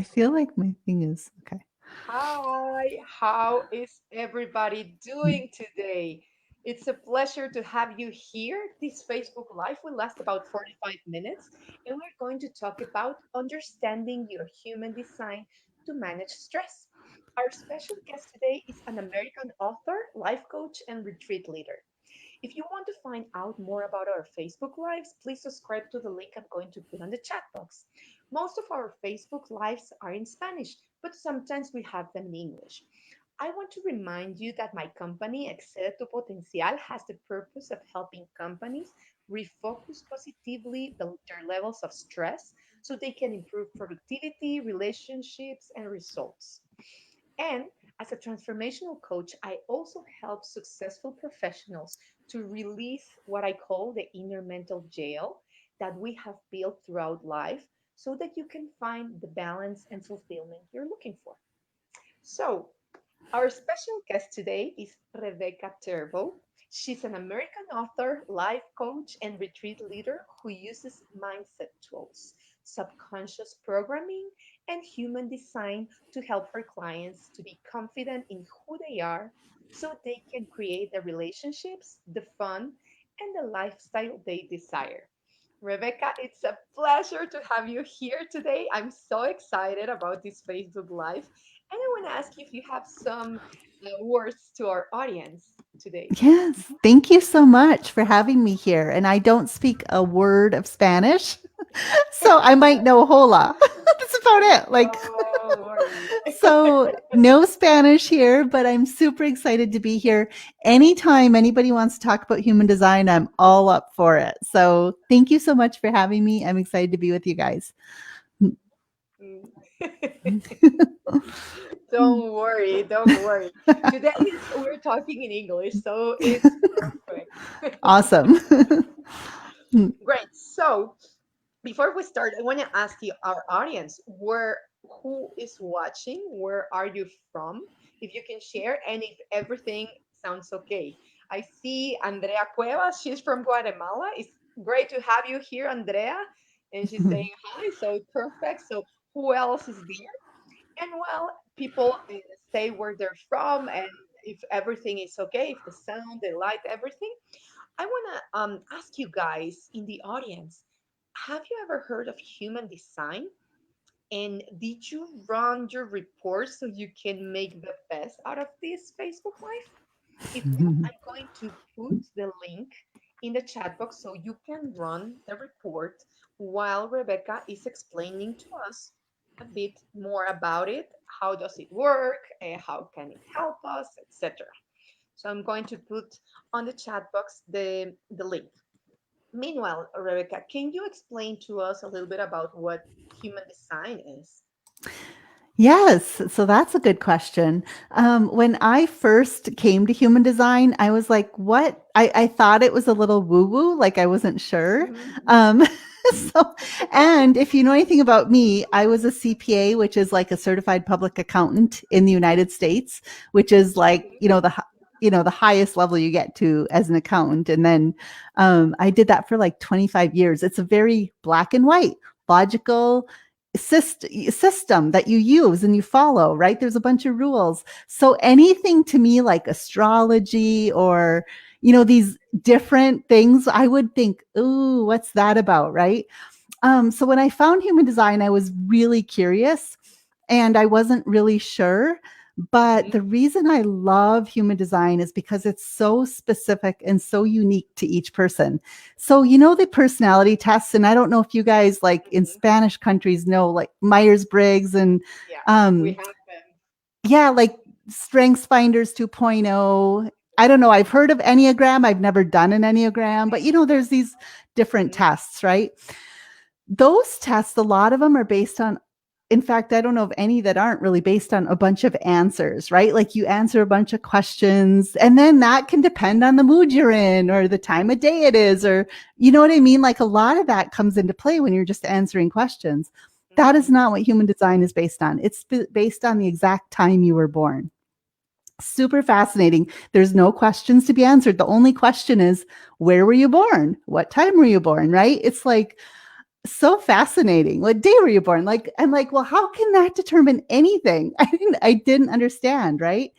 I feel like my thing is okay. Hi, how is everybody doing today? It's a pleasure to have you here. This Facebook Live will last about 45 minutes, and we're going to talk about understanding your human design to manage stress. Our special guest today is an American author, life coach, and retreat leader. If you want to find out more about our Facebook Lives, please subscribe to the link I'm going to put on the chat box. Most of our Facebook Lives are in Spanish, but sometimes we have them in English. I want to remind you that my company, Excel tu Potencial, has the purpose of helping companies refocus positively their levels of stress so they can improve productivity, relationships, and results. And as a transformational coach, I also help successful professionals to release what I call the inner mental jail that we have built throughout life so that you can find the balance and fulfillment you're looking for. So, our special guest today is Rebecca Tervo. She's an American author, life coach, and retreat leader who uses mindset tools, subconscious programming, and human design to help her clients to be confident in who they are so they can create the relationships, the fun, and the lifestyle they desire. Rebecca, it's a pleasure to have you here today. I'm so excited about this Facebook Live. And I want to ask you if you have some words to our audience today. Yes, thank you so much for having me here. And I don't speak a word of Spanish, so I might know hola. That's about it. Like, Don't worry. so no Spanish here, but I'm super excited to be here. Anytime anybody wants to talk about human design, I'm all up for it. So thank you so much for having me. I'm excited to be with you guys. Mm. Don't worry, don't worry. Today we're talking in English, so it's perfect. Awesome. Great. So before we start, I want to ask you, our audience, who is watching? Where are you from? If you can share, and if everything sounds okay. I see Andrea Cuevas. She's from Guatemala. It's great to have you here, Andrea. And she's saying hi. So perfect. So who else is there? And well, people say where they're from and if everything is okay, if the sound, the light, everything. I want to ask you guys in the audience, have you ever heard of human design? And did you run your report so you can make the best out of this Facebook Live? If not, I'm going to put the link in the chat box so you can run the report while Rebecca is explaining to us a bit more about it. How does it work? How can it help us, etc. So I'm going to put on the chat box the link. Meanwhile, Rebecca, can you explain to us a little bit about what human design is? Yes, so that's a good question. When I first came to human design, I was like, "What?" I thought it was a little woo woo, like I wasn't sure. Mhm. Um, so, and if you know anything about me, I was a CPA, which is like a certified public accountant in the United States, which is like Okay. the highest level you get to as an accountant. And then I did that for like 25 years. It's a very black and white, logical system that you use and you follow, right? There's a bunch of rules. So anything to me like astrology or, these different things, I would think, ooh, what's that about, right? So when I found human design, I was really curious and I wasn't really sure. But Mhm. the reason I love human design is because it's so specific and so unique to each person. So, the personality tests, and I don't know if you guys like in Mhm. Spanish countries know like Myers Briggs and Yeah, we um, have them. yeah, like Strengths Finders 2.0. I don't know. I've heard of Enneagram. I've never done an Enneagram, but there's these different Mhm. tests, right? Those tests, a lot of them are based on, in fact, I don't know of any that aren't really based on a bunch of answers, right? Like you answer a bunch of questions and then that can depend on the mood you're in or the time of day it is, or you know what I mean? Like a lot of that comes into play when you're just answering questions. That is Mhm. not what human design is based on. It's based on the exact time you were born. Super fascinating. There's no questions to be answered. The only question is, where were you born? What time were you born? Right? It's like, so fascinating. What day were you born? Like, I'm like, well, how can that determine anything? I didn't understand, right?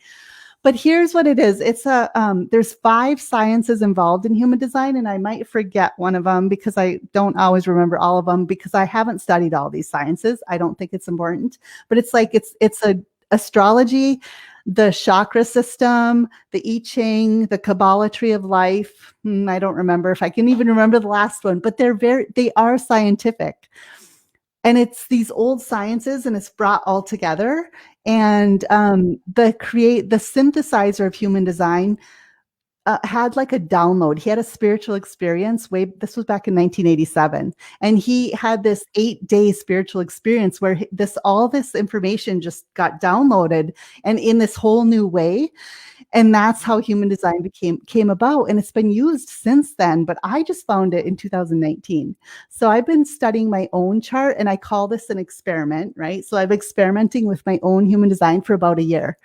But here's what it is. It's a there's 5 sciences involved in human design, and I might forget one of them because I don't always remember all of them because I haven't studied all these sciences. I don't think it's important, but it's like it's a astrology, the chakra system, the I Ching, the Kabbalah tree of life. I don't remember if I can even remember the last one, but they are scientific, and it's these old sciences and it's brought all together. And the synthesizer of human design had like a download. He had a spiritual experience. This was back in 1987, and he had this 8-day spiritual experience where this all this information just got downloaded and in this whole new way. And that's how human design came about, and it's been used since then, but I just found it in 2019. So I've been studying my own chart, and I call this an experiment, right? So I've experimenting with my own human design for about a year,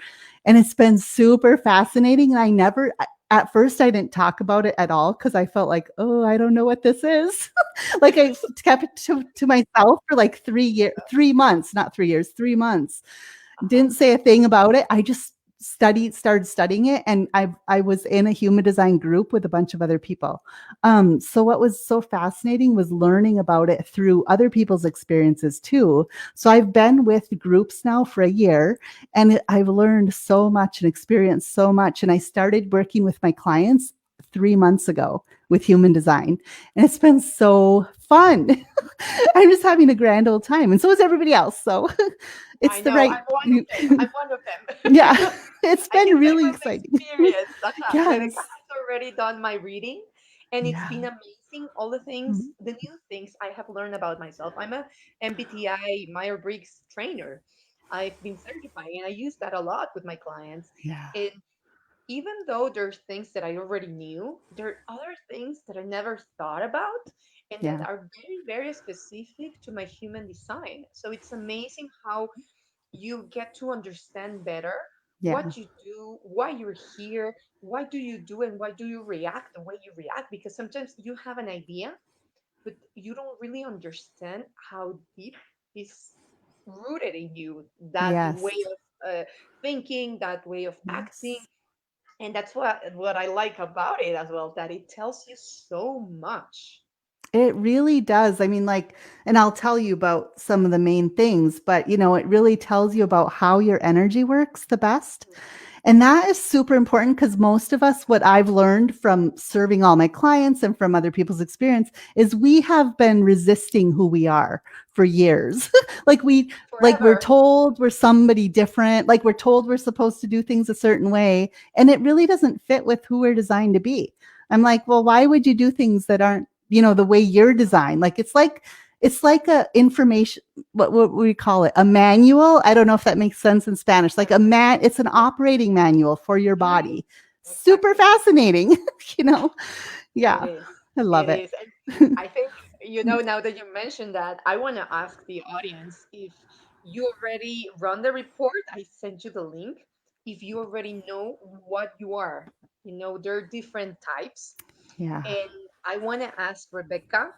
and it's been super fascinating. And at first I didn't talk about it at all because I felt like, oh, I don't know what this is. Like I kept it to myself for like 3 months, not 3 years, 3 months. Uh-huh. Didn't say a thing about it. I just started studying it, and I was in a human design group with a bunch of other people. So what was so fascinating was learning about it through other people's experiences too. So I've been with groups now for a year, and I've learned so much and experienced so much. And I started working with my clients 3 months ago with human design, and it's been so fun. I'm just having a grand old time, and so is everybody else. So it's I the know. right. I'm one of them. I'm one of Yeah, them. it's I been can say really from exciting. experience that Rebecca Yes. has already done my reading, and it's Yeah. been amazing. All the things, Mhm. the new things I have learned about myself. I'm a MBTI Meyer Briggs trainer. I've been certified, and I use that a lot with my clients. Yeah. And even though there's things that I already knew, there are other things that I never thought about and that Yeah. are very, very specific to my human design. So it's amazing how you get to understand better Yeah. what you do, why you're here, why do you do, and why do you react the way you react. Because sometimes you have an idea, but you don't really understand how deep is rooted in you that way Yes. of thinking, that way of acting. Yes. And that's what I like about it as well, that it tells you so much. It really does. I mean, like, and I'll tell you about some of the main things, but it really tells you about how your energy works the best. And that is super important because most of us, what I've learned from serving all my clients and from other people's experience, is we have been resisting who we are for years. like we we're Forever. told we're somebody different, like we're told we're supposed to do things a certain way, and it really doesn't fit with who we're designed to be. I'm like, well, why would you do things that aren't, the way you're designed? Like it's like a information, what we call it, a manual. I don't know if that makes sense in Spanish. Like it's an Yeah. operating manual for your Mhm. body. Super Exactly. fascinating. you know It yeah, is. I It love it. is. And I think, now that you mentioned that, I want to ask the audience if you already run the report. I sent you the link. If you already know what you are, there are different types. Yeah. And I want to ask Rebecca,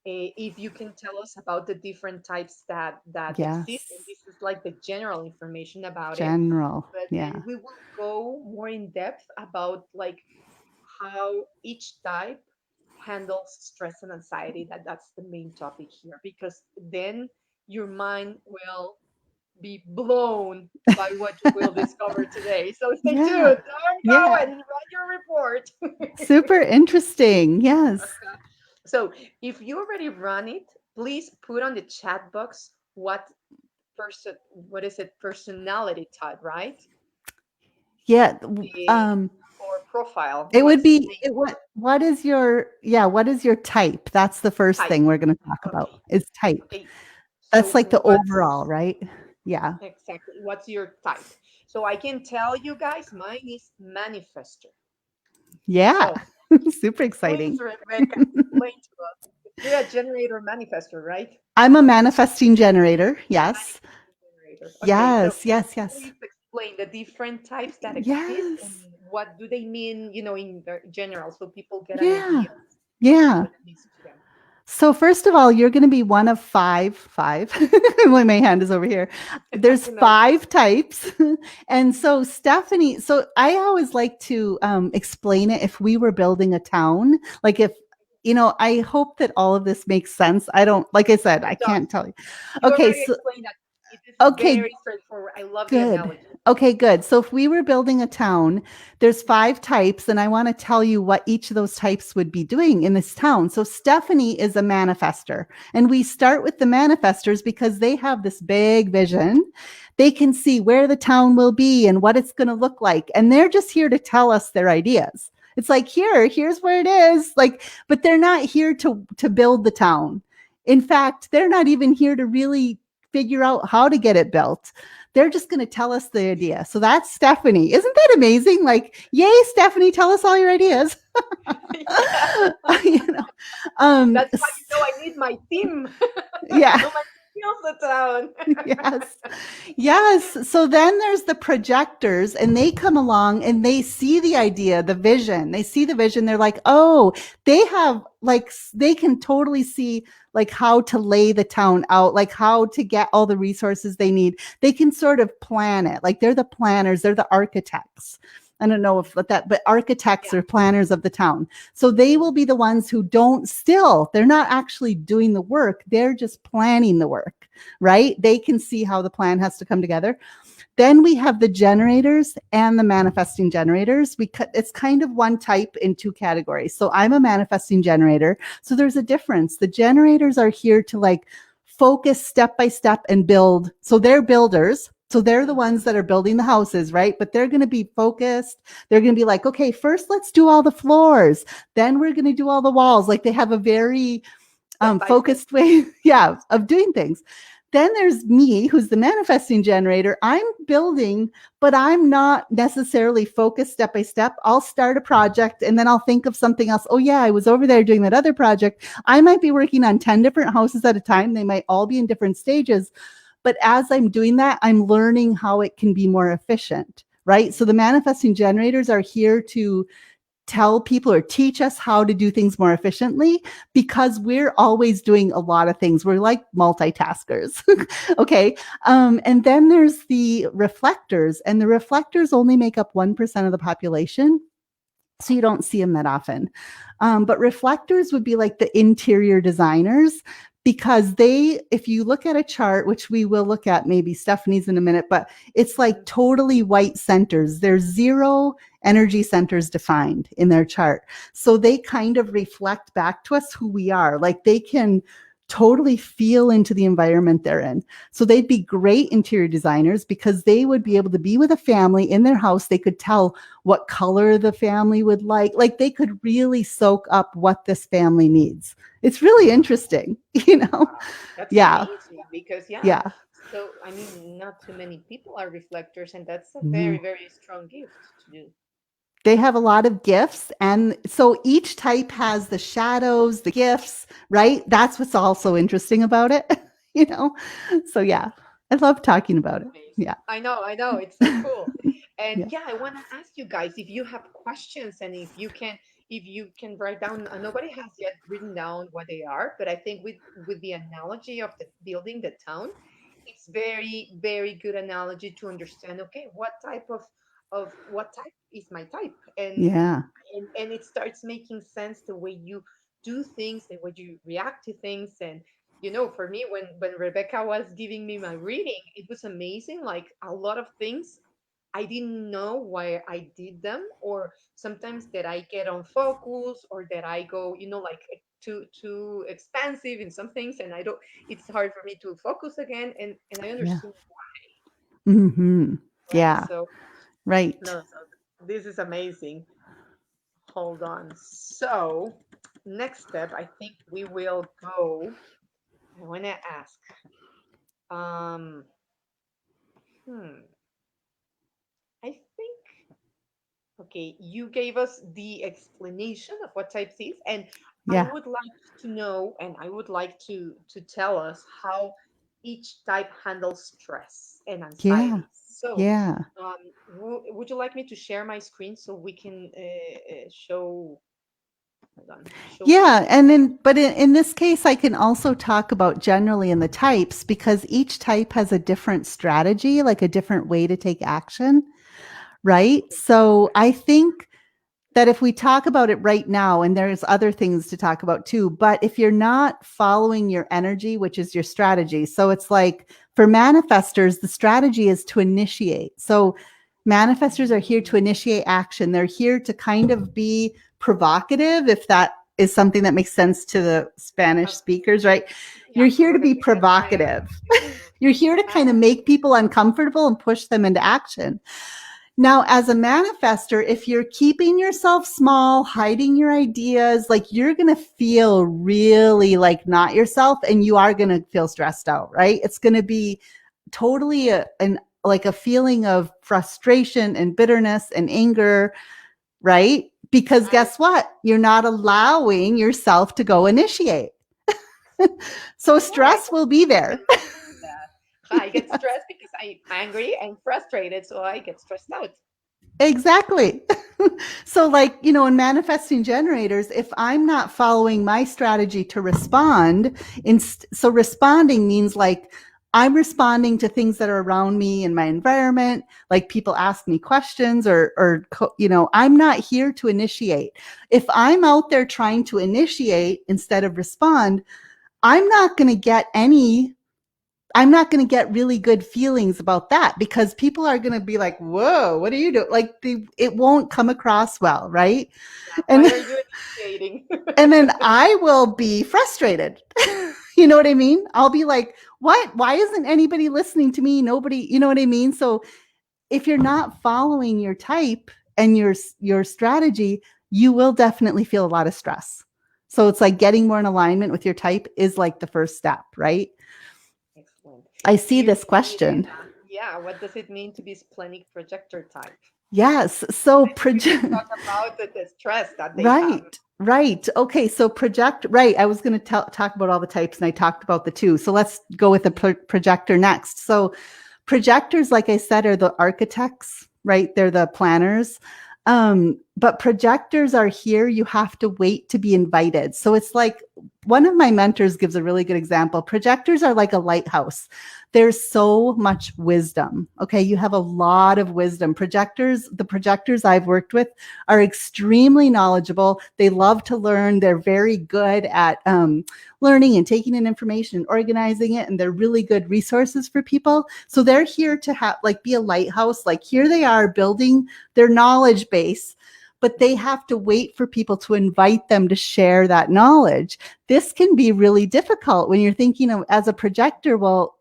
if you can tell us about the different types that exist. And Yes. this is like the general information about it. General. But then Yeah. we will go more in depth about like how each type handles stress and anxiety. That's the main topic here, because then your mind will be blown by what you will discover today. So stay Yeah. tuned. Don't go Yeah. and write your report. Super interesting. Yes. So if you already run it, please put on the chat box what is it, personality type, right? Yeah. The or profile. It would What's the be name it for what is your type? That's the first type? thing we're going to talk about Okay. is type. Okay. That's So like the overall, what's right? Yeah. exactly what's your type? So I can tell you guys, mine is manifester. Yeah. So Super please, exciting. Rebecca, explain to us. You're a generator manifester, right? I'm a manifesting generator. Yes. Manifesting generator. Okay, so Yes, yes, yes. please explain the different types that exist and Yes. what do they mean, in general, so people get an Yeah. idea of Yeah. what it means to them. So first of all, you're going to be one of five. My hand is over here. There's Nice. five types, and so Stephanie. So I always like to explain it. If we were building a town, like if I hope that all of this makes sense. I don't, like I said, I It does. can't tell you. You Okay, already so explained that. It is okay, very straightforward. I love the good. analogy. Okay, good. So if we were building a town, there's five types, and I want to tell you what each of those types would be doing in this town. So Stephanie is a manifester, and we start with the manifestors because they have this big vision. They can see where the town will be and what it's going to look like, and they're just here to tell us their ideas. It's like here's where it is. Like, but they're not here to build the town. In fact, they're not even here to really figure out how to get it built. They're just going to tell us the idea. So that's Stephanie. Isn't that amazing? Like, yay, Stephanie, tell us all your ideas. Yeah. you know, um, That's how you know I need my team. yeah. No man feels the town. Yes. Yes. So then there's the projectors, and they come along and they see the idea, the vision. They see the vision. They're like, oh, they have like, they can totally see like how to lay the town out, like how to get all the resources they need. They can sort of plan it. Like they're the planners, they're the architects. I don't know if that, but architects Yeah. are planners of the town. So they will be the ones who don't still, they're not actually doing the work. They're just planning the work, right? They can see how the plan has to come together. Then we have the generators and the manifesting generators. It's kind of one type in two categories. So I'm a manifesting generator. So there's a difference. The generators are here to like focus step by step and build. So they're builders. So they're the ones that are building the houses, right? But they're going to be focused. They're going to be like, okay, first let's do all the floors. Then we're going to do all the walls. Like they have a very Step by step. focused way, yeah, of doing things. Then there's me, who's the manifesting generator. I'm building, but I'm not necessarily focused step by step. I'll start a project and then I'll think of something else. Oh, yeah, I was over there doing that other project. I might be working on 10 different houses at a time. They might all be in different stages. But as I'm doing that, I'm learning how it can be more efficient, right? So the manifesting generators are here to tell people or teach us how to do things more efficiently because we're always doing a lot of things. We're like multitaskers. Okay. And then there's the reflectors, and the reflectors only make up 1% of the population. So you don't see them that often. But reflectors would be like the interior designers because they, if you look at a chart, which we will look at maybe Stephanie's in a minute, but it's like totally white centers. There's zero energy centers defined in their chart. So they kind of reflect back to us who we are. Like they can totally feel into the environment they're in. So they'd be great interior designers because they would be able to be with a family in their house. They could tell what color the family would like. Like they could really soak up what this family needs. It's really interesting, you know? Wow. That's Yeah. amazing because, yeah. Yeah. So, I mean, not too many people are reflectors, and that's a very, Mhm. very strong gift to do. They have a lot of gifts. And so each type has the shadows, the gifts, right? That's what's also interesting about it, you know? So, yeah, I love talking about it. Amazing. Yeah. I know. It's so cool. And Yeah. yeah, I want to ask you guys if you have questions and if you can write down. Nobody has yet written down what they are, but I think with the analogy of the building the town, it's very very good analogy to understand. Okay, what type of what type is my type, Yeah. and it starts making sense the way you do things, the way you react to things, and for me, when Rebecca was giving me my reading, it was amazing. Like a lot of things I didn't know why I did them, or sometimes that I get on focus, or that I go, like too expansive in some things, and I don't. It's hard for me to focus again, and I Yeah. understood Hmm. why. Yeah. So Right. no, so this is amazing. Hold on. So next step, I think we will go. I want to ask. Um, hmm. I think, okay, you gave us the explanation of what types is, and I Yeah. would like to know, and I would like to tell us how each type handles stress and Yeah. anxiety. So, Yeah. would you like me to share my screen so we can show? Hold on. Show Yeah, me. and then but in this case I can also talk about generally in the types because each type has a different strategy, like a different way to take action, right? Okay. So I think that if we talk about it right now, and there's other things to talk about too, but if you're not following your energy, which is your strategy, so it's like for manifestors, the strategy is to initiate. So manifestors are here to initiate action. They're here to kind of be provocative, if that is something that makes sense to the Spanish speakers, Absolutely. right? Yeah, You're here to be absolutely. That's my provocative. You're here to kind of make people absolutely. uncomfortable and push them into action. Now, as a manifester, if you're keeping yourself small, hiding your ideas, like you're going to feel really like not yourself and you are going to feel stressed out, right? It's going to be totally like a feeling of frustration and bitterness and anger, right? Because I guess what? You're not allowing yourself to go initiate. So no, I stress will be completely there. understand that. I get stressed because I'm angry and frustrated, so I get stressed out. Exactly. So, like, in manifesting generators, if I'm not following my strategy to respond, so responding means like I'm responding to things that are around me in my environment, like people ask me questions I'm not here to initiate. If I'm out there trying to initiate instead of respond, I'm not going to get any I'm not going to get really good feelings about that because people are going to be like, whoa, what are you doing? Like it won't come across well, right? Yeah, And why are you initiating? and then I will be frustrated. You know what I mean? I'll be like, what? Why isn't anybody listening to me? Nobody, you know what I mean? So if you're not following your type and your strategy, you will definitely feel a lot of stress. So it's like getting more in alignment with your type is like the first step, right? Excellent. I see Here this it is. question. Yeah, what does it mean to be splenic projector type? Yes. So I think we can talk about the stress that they have. right. Right. Okay. So right. I was going to talk about all the types and I talked about the two. So let's go with the projector next. So projectors, like I said, are the architects, right? They're the planners. But projectors are here. You have to wait to be invited. So it's like one of my mentors gives a really good example. Projectors are like a lighthouse. There's so much wisdom. Okay. You have a lot of wisdom. The projectors I've worked with are extremely knowledgeable. They love to learn. They're very good at learning and taking in information and organizing it. And they're really good resources for people. So they're here to have be a lighthouse. Like here they are building their knowledge base, but they have to wait for people to invite them to share that knowledge. This can be really difficult when you're thinking of as a projector. Well,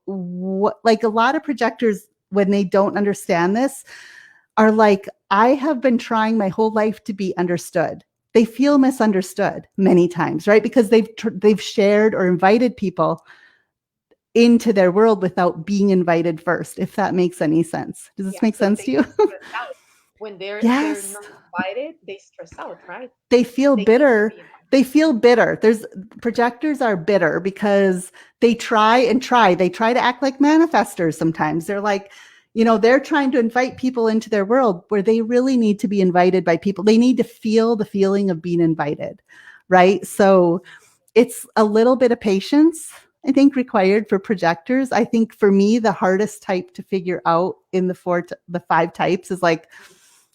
like a lot of projectors, when they don't understand this, are like, I have been trying my whole life to be understood. They feel misunderstood many times, right? Because they've shared or invited people into their world without being invited first, if that makes any sense. Does this Yeah, make so sense they to you? get stressed out when they're Yes. not invited. They stress out, right? They feel They need to bitter. be invited. They feel bitter. There's projectors are bitter because they try and try. They try to act like manifestors sometimes. They're like, they're trying to invite people into their world where they really need to be invited by people. They need to feel the feeling of being invited, right? So it's a little bit of patience, I think, required for projectors. I think for me, the hardest type to figure out in the five types is like,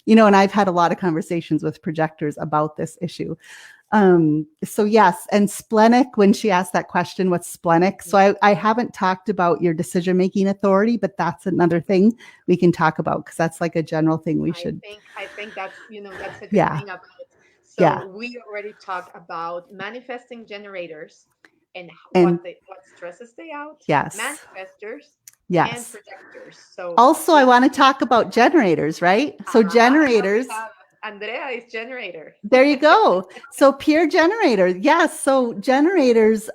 and I've had a lot of conversations with projectors about this issue. So yes, and splenic, when she asked that question, what's splenic? So I haven't talked about your decision-making authority, but that's another thing we can talk about because that's like a general thing we should. I think that's that's a good Yeah. thing about. Yeah. So we already talked about manifesting generators and And what stresses they out, yes. manifestors and Yes. projectors. So Also, I let's want to talk about generators, right? So now we generators, have Andrea is generator. there you go. So peer generator. Yes. So generators,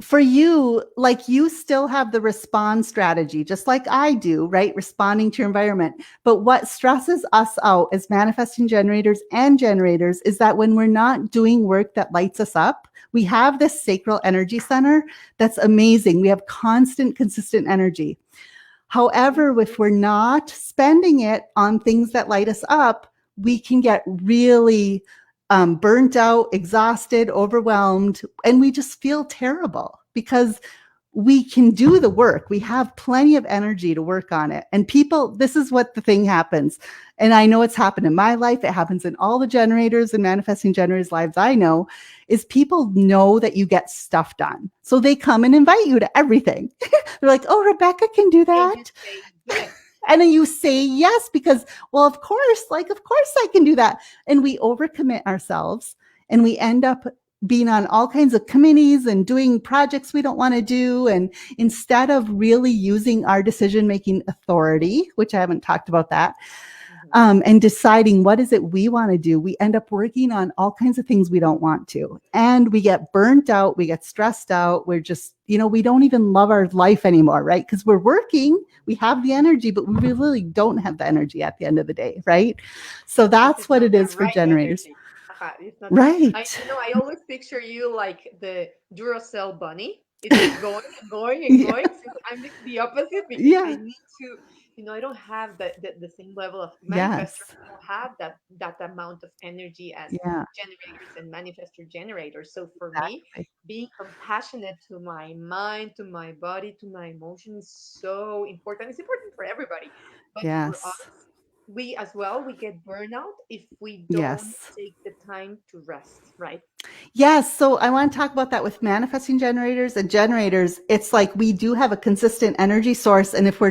for you, like you still have the respond strategy, just like I do, right? Responding to your environment. But what stresses us out as manifesting generators is that when we're not doing work that lights us up, we have this sacral energy center that's amazing. We have constant, consistent energy. However, if we're not spending it on things that light us up, we can get really burnt out, exhausted, overwhelmed, and we just feel terrible because we can do the work. We have plenty of energy to work on it. And people, this is what the thing happens. And I know it's happened in my life. It happens in all the generators and manifesting generators' lives I know, is people know that you get stuff done. So they come and invite you to everything. They're like, oh, Rebecca can do And you that. say yes. And then you say yes because, well, of course I can do that. And we overcommit ourselves and we end up being on all kinds of committees and doing projects we don't want to do. And instead of really using our decision making authority, which I haven't talked about that, and deciding what is it we want to do, we end up working on all kinds of things we don't want to. And we get burnt out, we get stressed out. We're just, we don't even love our life anymore, right? Because we're working, we have the energy, but we really don't have the energy at the end of the day, right? So This that's is what not it the is for right generators. energy. It's not. Right. I always picture you like the Duracell bunny. It's just going and going and Yeah. going. So I'm the opposite because I Yeah. need to. I don't have the same level of manifestors. Yes. Don't have that amount of energy as Yeah. generators and manifestor generators. So for me, Exactly. being compassionate to my mind, to my body, to my emotions is so important. It's important for everybody, but for us, Yes. we as well, we get burnout if we don't Yes. take the time to rest, right? Yes. So I want to talk about that with manifesting generators and generators. It's like we do have a consistent energy source. And if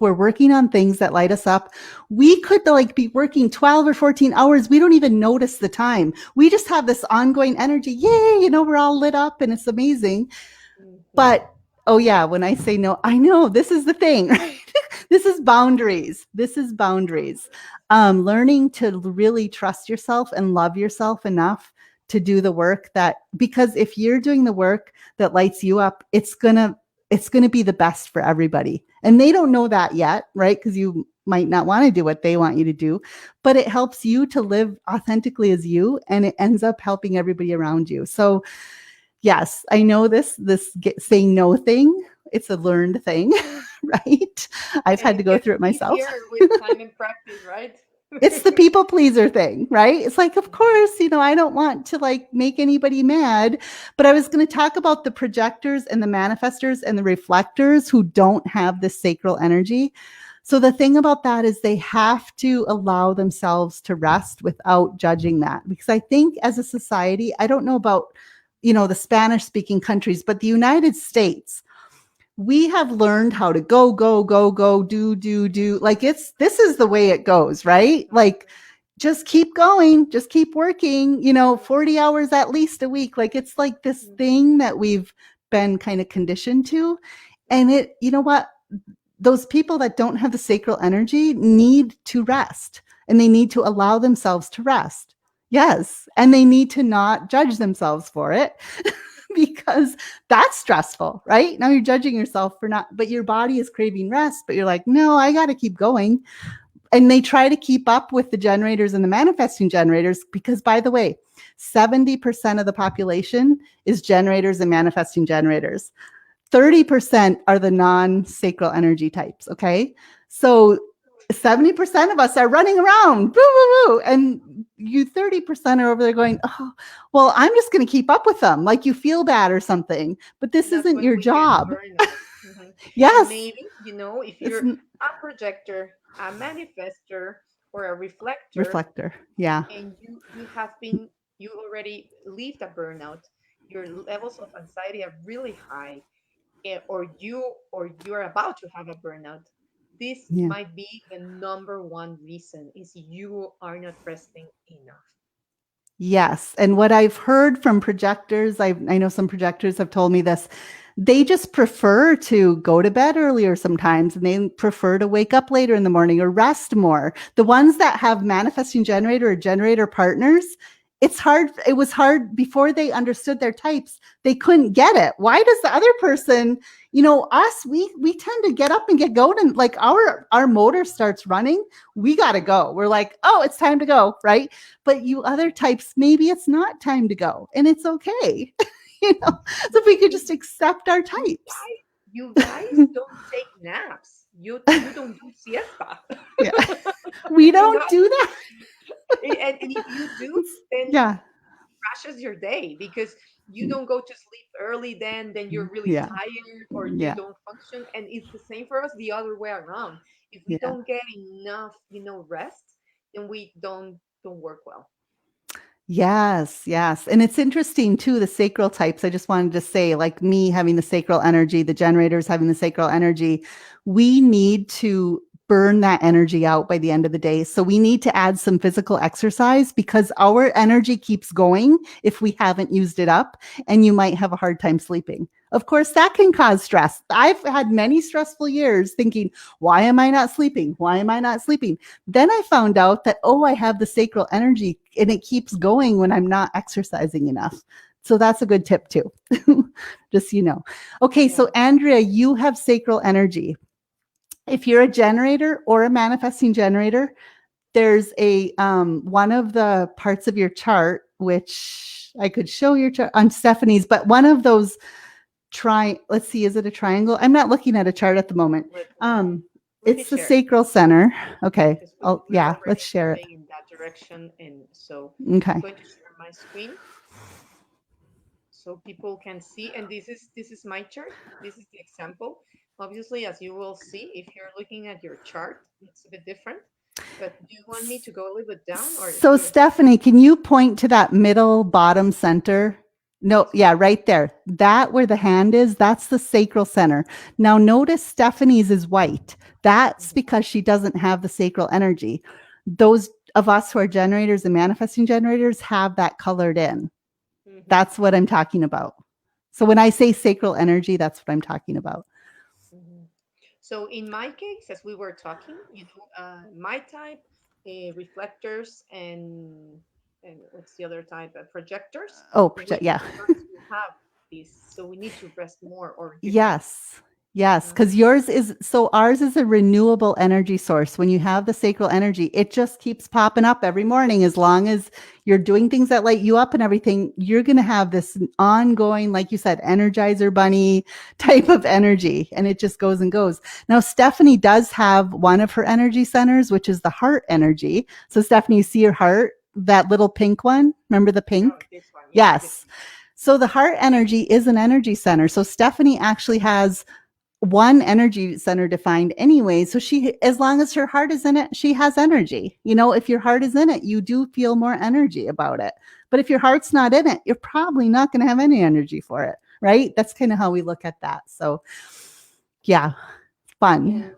we're working on things that light us up, we could like be working 12 or 14 hours. We don't even notice the time. We just have this ongoing energy. Yay. We're all lit up and it's amazing. Hmm. But oh yeah, when I say no, I know this is the thing, right? This is boundaries. This is boundaries. Learning to really trust yourself and love yourself enough to do the work that, because if you're doing the work that lights you up, it's gonna be the best for everybody. And they don't know that yet, right? Because you might not want to do what they want you to do, but it helps you to live authentically as you, and it ends up helping everybody around you. So yes, I know saying no thing. It's a learned thing, right? I've And had to it go gets through it myself. easier with time and practice, right? It's the people pleaser thing, right? It's like, of course, I don't want to like make anybody mad, but I was going to talk about the projectors and the manifestors and the reflectors who don't have this sacral energy. So the thing about that is they have to allow themselves to rest without judging that. Because I think as a society, I don't know about, the Spanish speaking countries, but the United States, we have learned how to go, go, go, go, do. Like this is the way it goes, right? Like just keep going, just keep working, 40 hours at least a week. Like it's like this thing that we've been kind of conditioned to. And you know what? Those people that don't have the sacral energy need to rest and they need to allow themselves to rest. Yes. And they need to not judge themselves for it because that's stressful, right? Now you're judging yourself for not, but your body is craving rest, but you're like, no, I got to keep going. And they try to keep up with the generators and the manifesting generators because, by the way, 70% of the population is generators and manifesting generators. 30% are the non-sacral energy types. Okay. So 70% of us are running around, woo, woo, woo, and you 30% are over there going, oh, well, I'm just going to keep up with them. Like you feel bad or something, but this And that's isn't when your we get job. burnout. Mhm. And Yes. maybe, if It's you're a projector, a manifester, or a reflector, reflector. Yeah. and you already lived a burnout, your levels of anxiety are really high, or you're about to have a burnout. This Yeah. might be the number one reason is you are not resting enough. Yes. And what I've heard from projectors, I know some projectors have told me this, they just prefer to go to bed earlier sometimes and they prefer to wake up later in the morning or rest more. The ones that have manifesting generator or generator partners, it's hard. It was hard before they understood their types. They couldn't get it. Why does the other person, us, we tend to get up and get going and like our motor starts running. We got to go. We're like, oh, it's time to go. Right. But you other types, maybe it's not time to go and it's okay. So if we could just accept our You types. guys, you guys don't take naps. You don't do siesta. Yeah. We You do don't not do that. And if you do, then Yeah. crashes your day because you don't go to sleep early, then you're really Yeah. tired or you Yeah. don't function. And it's the same for us the other way around. If we Yeah. don't get enough, rest, then we don't work well. Yes, yes. And it's interesting too, the sacral types. I just wanted to say, like me having the sacral energy, the generators having the sacral energy, we need to burn that energy out by the end of the day. So we need to add some physical exercise because our energy keeps going if we haven't used it up, and you might have a hard time sleeping. Of course, that can cause stress. I've had many stressful years thinking, why am I not sleeping? Why am I not sleeping? Then I found out that, oh, I have the sacral energy and it keeps going when I'm not exercising enough. So that's a good tip too. Just so you know. Okay, Yeah. so Andrea, you have sacral energy. If you're a generator or a manifesting generator, there's a one of the parts of your chart, which I could show your chart on Stephanie's, but one of those let's see, is it a triangle? I'm not looking at a chart at the moment. Let me Um, let me it's the share sacral center. Okay. because we're Yeah, already let's share it. going in that direction, and so I'm Okay. going to share my screen so people can see. And this is my chart. This is the example. Obviously, as you will see, if you're looking at your chart, it's a bit different. But do you want me to go a little bit down, or So, do you? Stephanie, can you point to that middle bottom center? No, This one. yeah, right there. That where the hand is, that's the sacral center. Now, notice Stephanie's is white. That's Mhm, because she doesn't have the sacral energy. Those of us who are generators and manifesting generators have that colored in. mhm, That's what I'm talking about. So, when I say sacral energy, that's what I'm talking about. mhm. So in my case, as we were talking, my type, reflectors, and what's the other type? Projectors. Oh, We yeah. starts to have this, so we need to rest more, or you can. Yes. Yes, Mhm, because yours is so ours is a renewable energy source. When you have the sacral energy, it just keeps popping up every morning. As long as you're doing things that light you up and everything, you're going to have this ongoing, like you said, energizer bunny type of energy. And it just goes and goes. Now, Stephanie does have one of her energy centers, which is the heart energy. So, Stephanie, you see your heart, that little pink one? Remember the oh, pink? this one, yeah, this Yes. So the heart energy is an energy center. So Stephanie actually has one energy center defined anyway. So she, as long as her heart is in it, she has energy. You know, if your heart is in it, you do feel more energy about it. But if your heart's not in it, you're probably not going to have any energy for it. Right. That's kind of how we look at that. So yeah, fun. one.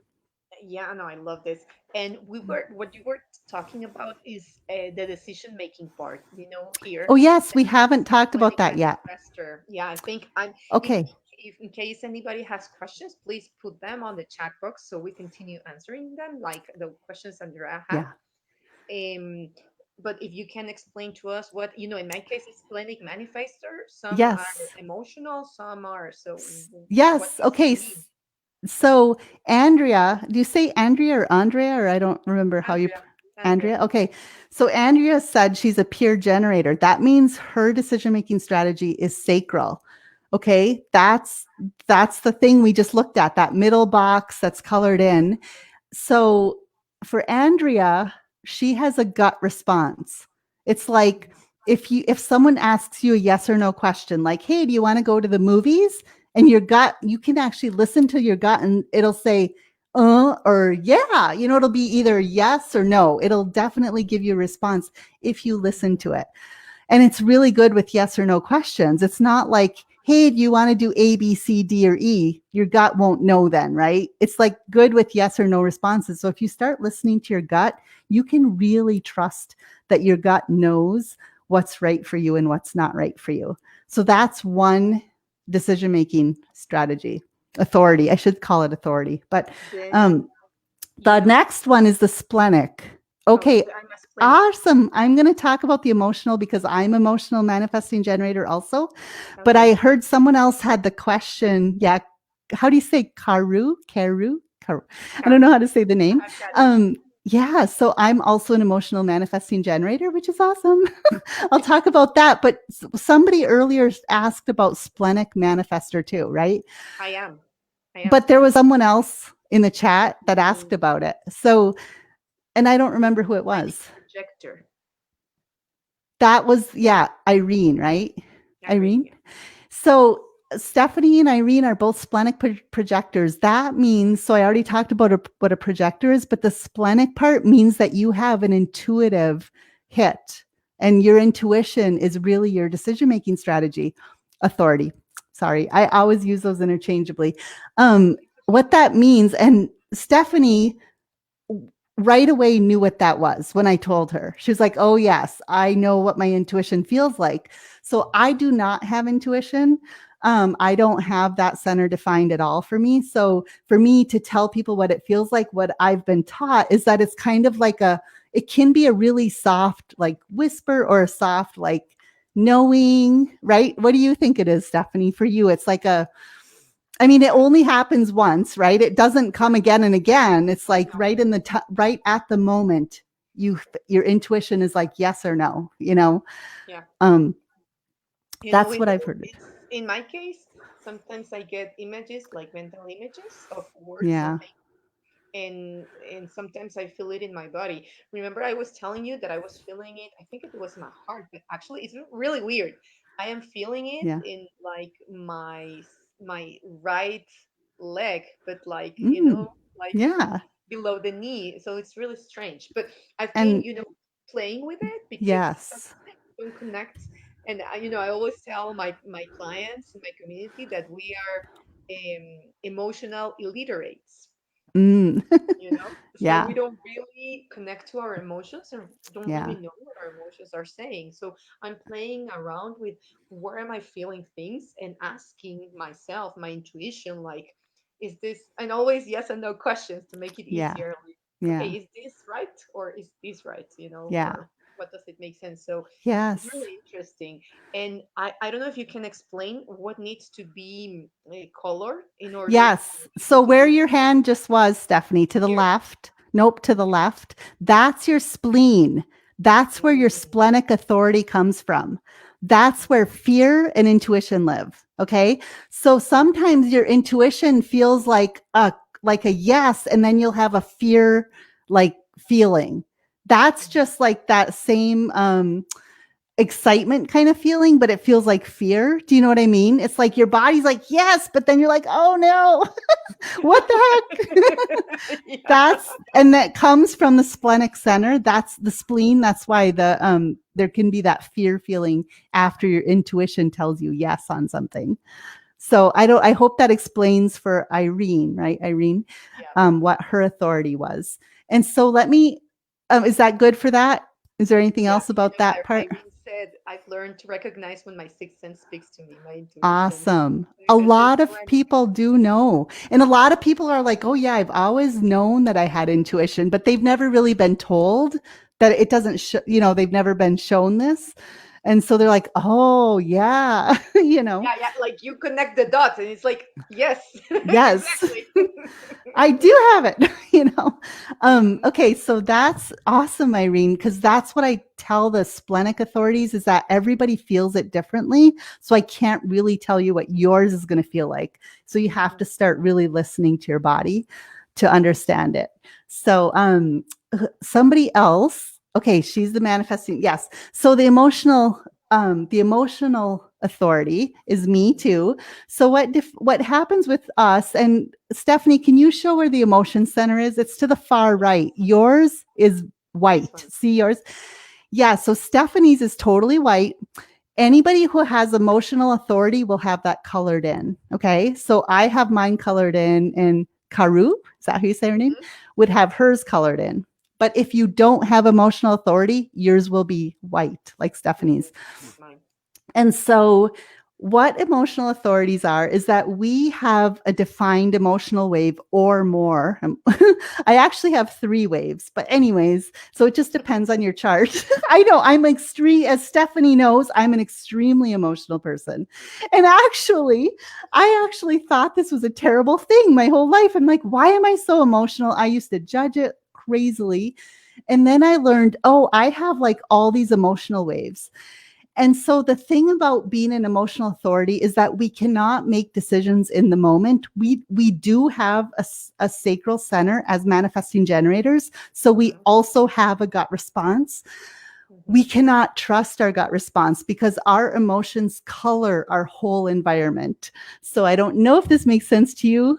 Yeah, no, I love this. And what you were talking about is the decision making part. Here, Oh, yes. that We I'm a haven't talked about splenic that yet. manifester. Yeah, I think I'm. If, Okay. if in case anybody has questions, please put them on the chat box so we continue answering them, like the questions Andrea had. Yeah. Um, but if you can explain to us what in my case, it's splenic manifester. Some are Yes. emotional, some are. So, what Yes. does it Okay. mean, So Andrea, do you say Andrea or Andrea, or I don't remember how you, Andrea? Andrea. Andrea? Okay. So Andrea said she's a peer generator. That means her decision-making strategy is sacral. Okay. That's the thing we just looked at, that middle box that's colored in. So for Andrea, she has a gut response. It's like if someone asks you a yes or no question, like, "Hey, do you want to go to the movies?" and your gut, you can actually listen to your gut and it'll say, or yeah, it'll be either yes or no. It'll definitely give you a response if you listen to it. And it's really good with yes or no questions. It's not like, hey, do you want to do A, B, C, D, or E? Your gut won't know then, right? It's like good with yes or no responses. So if you start listening to your gut, you can really trust that your gut knows what's right for you and what's not right for you. So that's one decision making strategy. Authority. I should call it authority. But Then um, the next one is the splenic. oh, Okay, I'm a splenic. awesome. I'm going to talk about the emotional because I'm emotional manifesting generator also. But I Okay. heard someone else had the question. Yeah. How do you say Karu? Karu? Karu. I don't know how Karu. to say the name. Got it. Um, yeah. So I'm also an emotional manifesting generator, which is awesome. I'll talk about that. But somebody earlier asked about splenic manifestor too, right? I am. I am. But there was someone else in the chat that asked Mm, about it. So, and I don't remember who it Splenic was. projector. That was, yeah, Irene, right? Irene, Irene. yeah. So Stephanie and Irene are both splenic projectors. That means, so I already talked about what a projector is, but the splenic part means that you have an intuitive hit, and your intuition is really your decision making strategy. Authority. Sorry, I always use those interchangeably. What that means, and Stephanie right away knew what that was when I told her. She was like, "Oh yes, I know what my intuition feels like." So I do not have intuition. I don't have that center defined at all for me. So for me to tell people what it feels like, what I've been taught is that it's kind of like it can be a really soft like whisper or a soft like knowing, right? What do you think it is, Stephanie? For you, it's like I mean, it only happens once, right? It doesn't come again and again. It's like No, right in right at the moment, your intuition is like yes or no. yeah. Um, You know, that's what I've heard. it's in my case, sometimes I get images, like mental images of words or Yeah, and sometimes I feel it in my body. Remember, I was telling you that I was feeling it. I think it was my heart, but actually, it's really weird. I am feeling it yeah, in like my right leg, but like mm, like yeah, below the knee. So it's really strange. But I've been and playing with it because yes, sometimes I don't connect. And I always tell my clients in my community that we are emotional illiterates, mm, so yeah, we don't really connect to our emotions and don't yeah, really know what our emotions are saying. So I'm playing around with where am I feeling things and asking myself, my intuition, like, is this, and always yes and no questions to make it yeah, easier, like, okay, yeah, is this right or is this right, yeah, or what does it make sense? So it's yes. really interesting. And I don't know if you can explain what needs to be colored in order for Yes. people So to where be your hand just was, Stephanie, to the here. left. Nope, to the left. That's your spleen. That's where your Mm, splenic authority comes from. That's where fear and intuition live. Okay. So sometimes your intuition feels like a yes, and then you'll have a fear like feeling. That's mhm. just like that same excitement kind of feeling, but it feels like fear. Do you know what I mean? It's like your body's like, yes, but then you're like, oh no, what the heck? Yeah. And that comes from the splenic center. That's the spleen. That's why there can be that fear feeling after your intuition tells you yes on something. So I hope that explains for Irene, right? Irene, Yeah. what her authority was. And so is that good for that? Is there anything Yeah. else about that part? Irene said, I've learned to recognize when my sixth sense speaks to me, my intuition, Awesome. A because it's lot of when, people do know. And a lot of people are like, oh, yeah, I've always known that I had intuition, but they've never really been told that it doesn't, they've never been shown this. And so they're like, oh, yeah, yeah, yeah, like you connect the dots and it's like, yes, yes. exactly. I do have it. Mhm. Okay, so that's awesome, Irene, because that's what I tell the splenic authorities is that everybody feels it differently. So I can't really tell you what yours is going to feel like. So you have Mhm. to start really listening to your body to understand it. So somebody else, okay, she's the manifesting. Yes. So the emotional authority is me too. So what happens with us, and Stephanie, can you show where the emotion center is? It's to the far right. Yours is This white. one. See yours? Yeah, so Stephanie's is totally white. Anybody who has emotional authority will have that colored in. Okay. So I have mine colored in, and Karu, is that how you say her name? Mhm. Would have hers colored in. But if you don't have emotional authority, yours will be white, like Mhm. Stephanie's. Mine. And so, what emotional authorities are is that we have a defined emotional wave or more. I actually have 3 waves, but, anyways, so it just depends on your chart. I know I'm extreme, as Stephanie knows, I'm an extremely emotional person. And I actually thought this was a terrible thing my whole life. I'm like, why am I so emotional? I used to judge it crazily. And then I learned, oh, I have like all these emotional waves. And so the thing about being an emotional authority is that we cannot make decisions in the moment. We do have a sacral center as manifesting generators. So we Mhm. also have a gut response. we cannot trust our gut response because our emotions color our whole environment. So I don't know if this makes sense to you.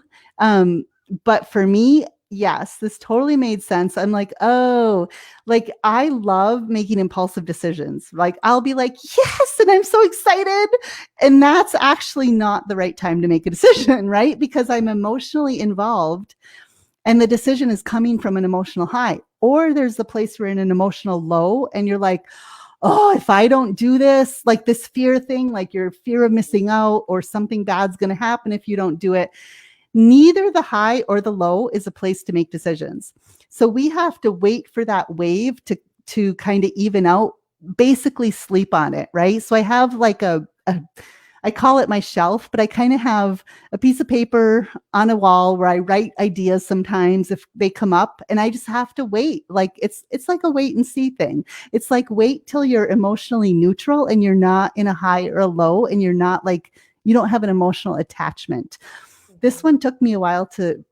But for me, yes, this totally made sense. I'm like, oh, like I love making impulsive decisions. Like I'll be like, yes, and I'm so excited. And that's actually not the right time to make a decision, right? Because I'm emotionally involved and the decision is coming from an emotional high. Or there's the place where in an emotional low and you're like, oh, if I don't do this, like this fear thing, like your fear of missing out or something bad's going to happen if you don't do it. Neither the high or the low is a place to make decisions. So we have to wait for that wave to kind of even out, basically sleep on it, right? So I have like a I call it my shelf, but I kind of have a piece of paper on a wall where I write ideas sometimes if they come up and I just have to wait. Like it's like a wait and see thing. It's like wait till you're emotionally neutral and you're not in a high or a low and you're not like you don't have an emotional attachment. This one took me a while to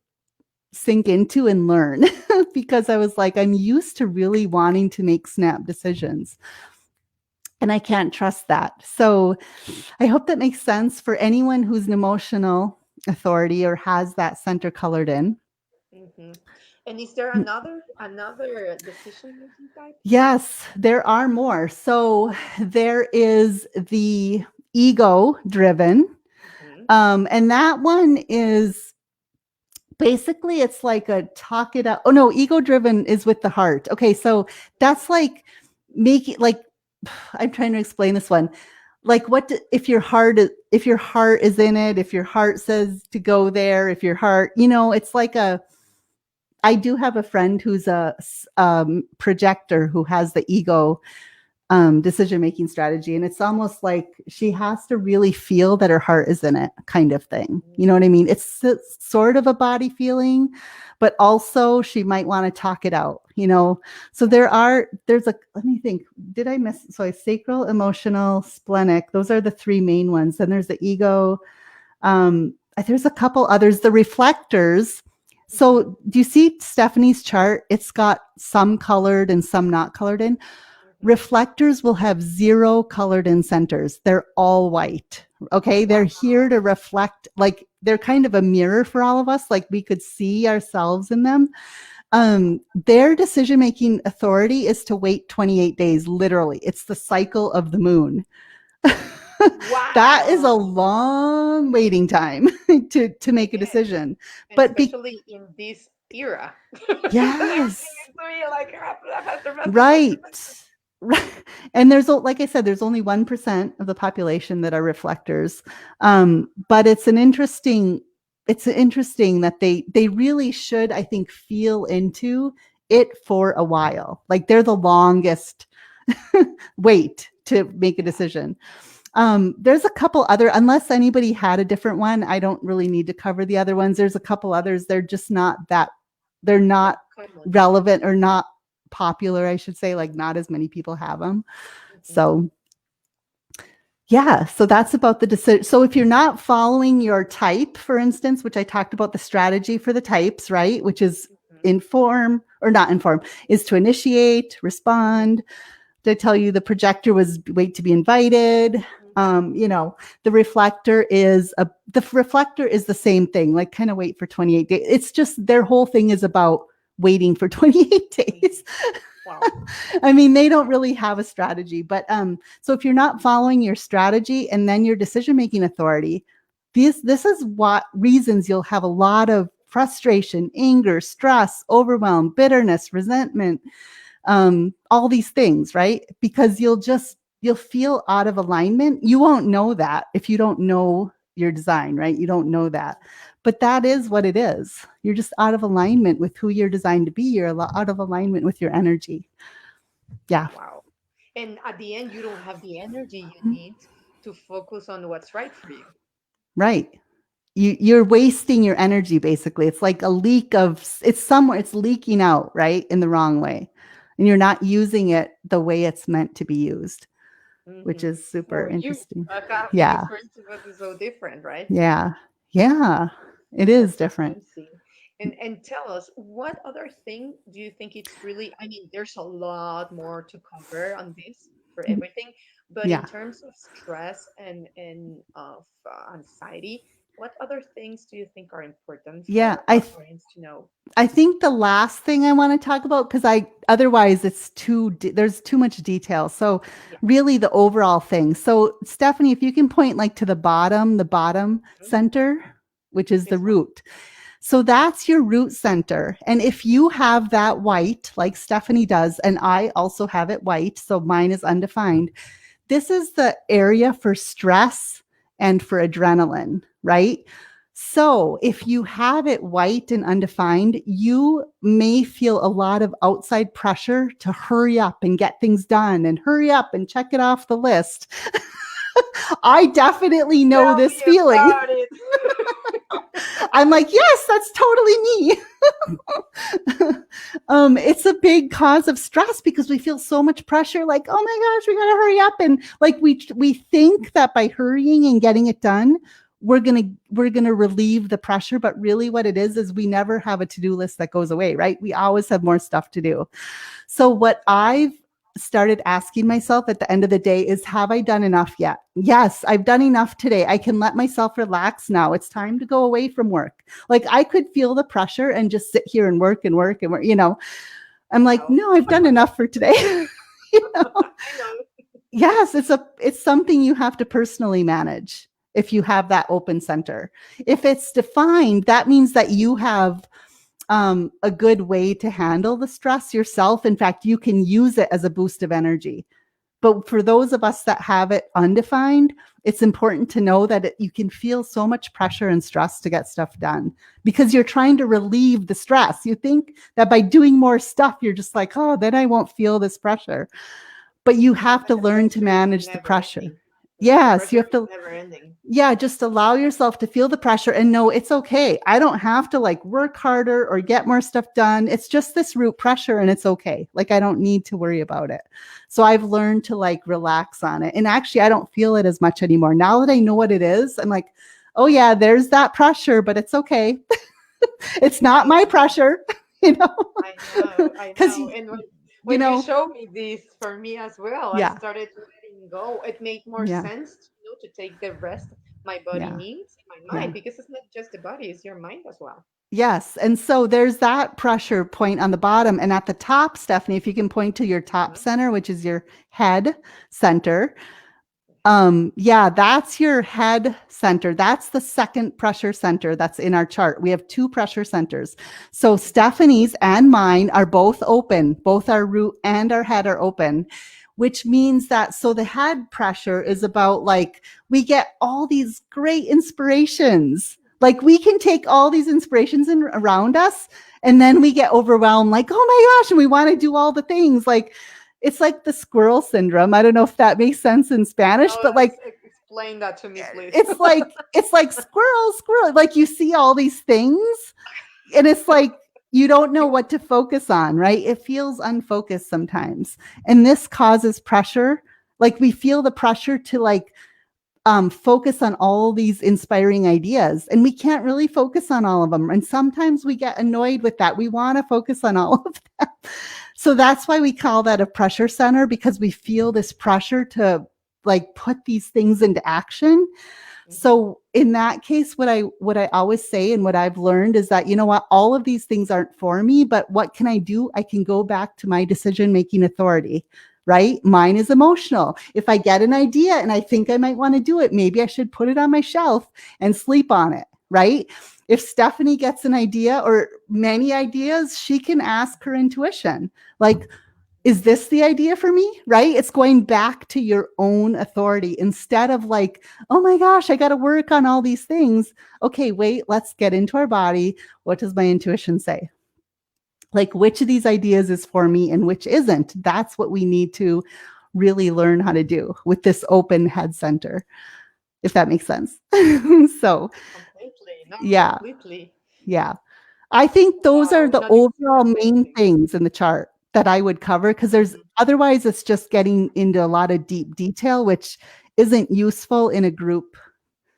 sink into and learn because I was like, I'm used to really wanting to make snap decisions. And I can't trust that. So I hope that makes sense for anyone who's an emotional authority or has that center colored in. Mm-hmm. And is there another decision making type? Yes, there are more. So there is the ego driven. Mm-hmm. And that one is basically it's like a talk it out. Oh no, ego driven is with the heart. Okay, so that's like making like I'm trying to explain this one. Like if your heart is in it, if your heart says to go there, if your heart, it's like I do have a friend who's a projector who has the ego decision making strategy. And it's almost like she has to really feel that her heart is in it, kind of thing. You know what I mean? It's sort of a body feeling, but also she might want to talk it out. So let me think, did I miss? So I sacral, emotional, splenic. Those are the three main ones. Then there's the ego. There's a couple others, the reflectors. So do you see Stephanie's chart? It's got some colored and some not colored in. Reflectors will have 0 colored in centers. They're all white. Okay. They're here to reflect, like they're kind of a mirror for all of us. Like we could see ourselves in them. Their decision-making authority is to wait 28 days. Literally. It's the cycle of the moon. That is a Wow. long waiting time to make a Yes. decision. And But especially in this era. yes, Everything is to be like faster, faster, faster, faster. right. Right. And like I said, there's only 1% of the population that are reflectors. But it's interesting that they really should, I think, feel into it for a while. Like they're the longest wait to make a decision. There's a couple other, unless anybody had a different one, I don't really need to cover the other ones. There's a couple others. They're not Common. relevant or not popular, I should say, like not as many people have them. So yeah, so that's about the decision. So if you're not following your type, for instance, which I talked about the strategy for the types, right? Which is inform or not inform, is to initiate, respond. Did I tell you the projector was wait to be invited? The reflector is the same thing, like kind of wait for 28 days. It's just their whole thing is about waiting for 28 days. Wow. I mean, they don't really have a strategy, but so if you're not following your strategy and then your decision-making authority, this is what reasons you'll have a lot of frustration, anger, stress, overwhelm, bitterness, resentment, all these things, right? Because you'll feel out of alignment. You won't know that if you don't know your design, right? You don't know that. But that is what it is. You're just out of alignment with who you're designed to be. You're out of alignment with your energy. Yeah. Wow. And at the end, you don't have the energy you need to focus on what's right for you. Right. You're wasting your energy basically. It's like a leak of it's somewhere it's leaking out, right? In the wrong way. And you're not using it the way it's meant to be used, which is super For you, interesting. each Yeah. person is so different, right? Yeah. Yeah. It That's is different. amazing. And tell us, what other thing do you think it's really, I mean, there's a lot more to cover on this for everything, but in Yeah. terms of stress and of anxiety, what other things do you think are important Yeah. for our audience to know? I think the last thing I want to talk about, because I otherwise it's there's too much detail. So Yeah. really the overall thing. So Stephanie, if you can point like to the bottom Mhm. center, which is the This one. root. So Mhm. that's your root center. And if you have that white, like Stephanie does, and I also have it white, so mine is undefined, this is the area for stress and for adrenaline, right? So if you have it white and undefined, you may feel a lot of outside pressure to hurry up and get things done and hurry up and check it off the list. I definitely know Tell this me feeling. about it. I'm like, yes, that's totally me. It's a big cause of stress because we feel so much pressure. Like, oh my gosh, we gotta hurry up, and like we think that by hurrying and getting it done, we're gonna relieve the pressure. But really, what it is we never have a to do list that goes away. Right? We always have more stuff to do. So what I've started asking myself at the end of the day is, have I done enough yet? Yes, I've done enough today. I can let myself relax now. It's time to go away from work. Like I could feel the pressure and just sit here and work and work and work, I'm like, Wow. no, I've done enough for today. you know? I know. Yes, it's something you have to personally manage if you have that open center. If it's defined, that means that you have a good way to handle the stress yourself. In fact, you can use it as a boost of energy. But for those of us that have it undefined, it's important to know that you can feel so much pressure and stress to get stuff done because you're trying to relieve the stress. You think that by doing more stuff, you're just like, oh, then I won't feel this pressure. But you No, have but to the learn to pressure is manage the never pressure. ending. The Yes, you pressure have is to, never ending. yeah, just allow yourself to feel the pressure and know it's okay. I don't have to like work harder or get more stuff done. It's just this root pressure and it's okay. Like I don't need to worry about it. So I've learned to like relax on it. And actually, I don't feel it as much anymore. Now that I know what it is, I'm like, oh yeah, there's that pressure, but it's okay. It's not my No, pressure, you know, I know, I because, know. And you when you know, show me this, for me as well, I yeah, started letting go. It made more yeah, sense, to take the rest my body yeah, needs in my yeah. mind, because it's not just the body, it's your mind as well. Yes. And so there's that pressure point on the bottom. And at the top, Stephanie, if you can point to your top Mhm. center, which is your head center. Yeah, that's your head center. That's the second pressure center that's in our chart. We have two pressure centers. So Stephanie's and mine are both open. Both our root and our head are open, which means that so the head pressure is about like we get all these great inspirations. Like we can take all these inspirations around us and then we get overwhelmed like, oh my gosh, and we want to do all the things like it's like the squirrel syndrome. I don't know if that makes sense in Spanish, No, but like explain that to me, please. it's like squirrel, like you see all these things and it's like you don't know what to focus on, right? It feels unfocused sometimes. And this causes pressure. Like we feel the pressure to like focus on all these inspiring ideas and we can't really focus on all of them. And sometimes we get annoyed with that. We want to focus on all of them. So that's why we call that a pressure center because we feel this pressure to like put these things into action. Mhm. So in that case, what I always say and what I've learned is that, you know what, all of these things aren't for me, but what can I do? I can go back to my decision making authority, right? Mine is emotional. If I get an idea and I think I might want to do it, maybe I should put it on my shelf and sleep on it, right? If Stephanie gets an idea or many ideas, she can ask her intuition. Like, is this the idea for me? Right? It's going back to your own authority instead of like, oh my gosh, I got to work on all these things. Okay, wait, let's get into our body. What does my intuition say? Like, which of these ideas is for me and which isn't? That's what we need to really learn how to do with this open head center, if that makes sense. So, Completely. No, yeah, completely. yeah. I think those are Wow. the No, this is overall main amazing. things in the chart that I would cover because there's Mhm. otherwise it's just getting into a lot of deep detail, which isn't useful in a group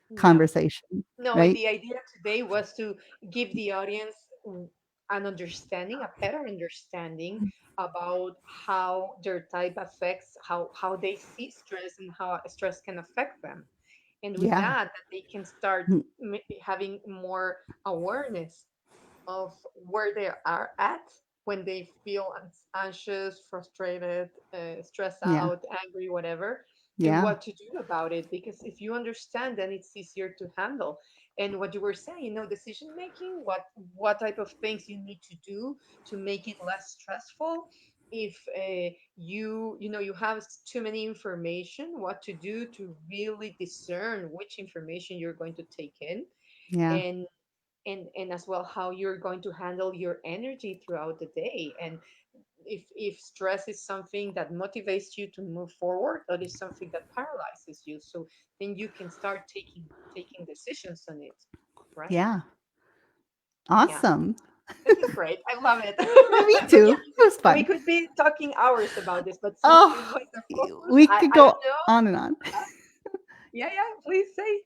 No. conversation, No, right? the idea today was to give the audience mm, an understanding, a better understanding about how their type affects how they see stress and how stress can affect them. And with Yeah. that they can start Mm, having more awareness of where they are at when they feel anxious, frustrated, stressed yeah. out, angry, whatever, and Yeah. what to do about it. Because if you understand, then it's easier to handle. And what you were saying, decision making, what type of things you need to do to make it less stressful. If you have too many information, what to do to really discern which information you're going to take in, Yeah. and and as well how you're going to handle your energy throughout the day. And if stress is something that motivates you to move forward, that is something that paralyzes you, so then you can start taking decisions on it, right? Yeah. Yeah, Awesome. this is great, I love it. Me But yeah, too. It was we fun. could be talking hours about this, but since Oh, this was the focus, we i could i don't go know. on and on. Yeah, yeah, please say.